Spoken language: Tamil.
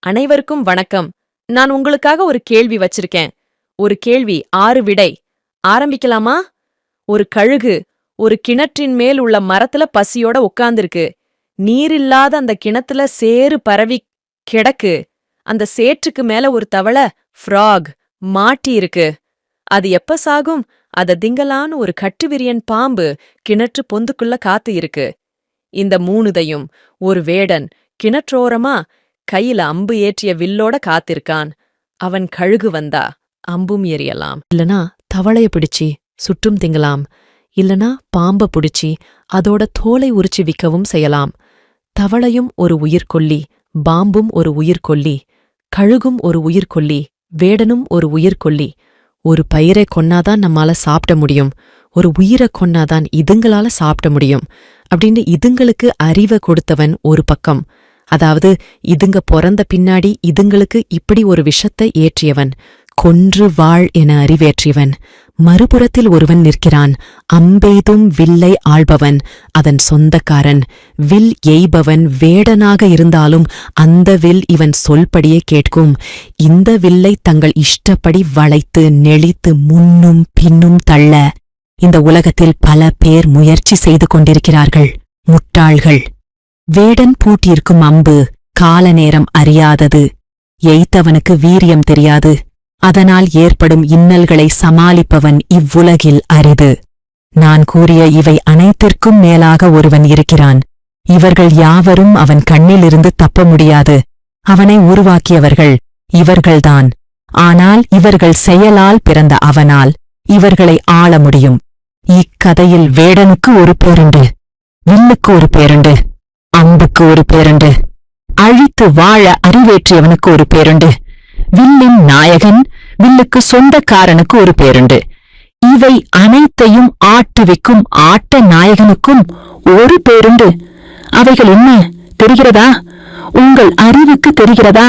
அனைவருக்கும் வணக்கம். நான் உங்களுக்காக ஒரு கேள்வி வச்சிருக்கேன். ஒரு கேள்வி 6 விடை. ஆரம்பிக்கலாமா? ஒரு கழுகு ஒரு கிணற்றின் மேல் உள்ள மரத்துல பசியோட உட்கார்ந்திருக்கு. நீரில்லாத அந்த கிணத்துல சேறு பரவி கிடக்கு. அந்த சேற்றுக்கு மேல ஒரு தவளை ஃப்ராக் மாட்டி இருக்கு. அது எப்ப சாகும்? அத திங்கலான்னு ஒரு கட்டுவிரியன் பாம்பு கிணற்று பொந்துக்குள்ள காத்து இருக்கு. இந்த 3தையும் ஒரு வேடன் கிணற்றோரமா கையில அம்பு ஏற்றிய வில்லோட காத்திருக்கான். அவன் கழுகு வந்தா அம்பும் எறியலாம், இல்லனா தவளைய பிடிச்சி சுட்டும் திங்கலாம், இல்லனா பாம்ப பிடிச்சி அதோட தோலை உரிச்சு விக்கவும் செய்யலாம். தவளையும் ஒரு உயிர்கொல்லி, பாம்பும் ஒரு உயிர்கொல்லி, கழுகும் ஒரு உயிர்கொல்லி, வேடனும் ஒரு உயிர்கொல்லி. ஒரு பயிரை கொன்னாதான் நம்மால சாப்பிட முடியும், ஒரு உயிரை கொன்னாதான் இதுங்களால சாப்பிட முடியும் அப்படின்னு இதுங்களுக்கு அறிவை கொடுத்தவன் ஒரு பக்கம். அதாவது இதுங்க பொறந்த பின்னாடி இதுங்களுக்கு இப்படி ஒரு விஷத்தை ஏற்றியவன், கொன்று வாழ் என அறிவேற்றியவன். மறுபுறத்தில் ஒருவன் நிற்கிறான், அம்பெய்தும் வில்லை ஆள்பவன், அதன் சொந்தக்காரன். வில் எய்பவன் வேடனாக இருந்தாலும் அந்த வில் இவன் சொல்படியே கேட்கும். இந்த வில்லை தங்கள் இஷ்டப்படி வளைத்து நெளித்து முன்னும் பின்னும் தள்ள இந்த உலகத்தில் பல பேர் முயற்சி செய்து கொண்டிருக்கிறார்கள். முட்டாள்கள். வேடன் பூட்டியிருக்கும் அம்பு கால நேரம் அறியாதது. எய்த்தவனுக்கு வீரியம் தெரியாது. அதனால் ஏற்படும் இன்னல்களை சமாளிப்பவன் இவ்வுலகில் அரிது. நான் கூறிய இவை அனைத்திற்கும் மேலாக ஒருவன் இருக்கிறான். இவர்கள் யாவரும் அவன் கண்ணிலிருந்து தப்ப முடியாது. அவனை உருவாக்கியவர்கள் இவர்கள்தான். ஆனால் இவர்கள் செயலால் பிறந்த அவனால் இவர்களை ஆள முடியும். இக்கதையில் வேடனுக்கு ஒரு பேருண்டு, வில்லுக்கு ஒரு பேருண்டு, அம்புக்கு ஒரு பேருண்டு, அழித்து வாழ அறிவேற்றியவனுக்கு ஒரு பேருண்டு, வில்லின் நாயகன் வில்லுக்கு சொந்தக்காரனுக்கு ஒரு பேருண்டு. இவை அனைத்தையும் ஆட்டுவிக்கும் ஆட்ட நாயகனுக்கும் ஒரு பேருண்டு. அவைகள் என்ன தெரிகிறதா? உங்கள் அறிவுக்கு தெரிகிறதா?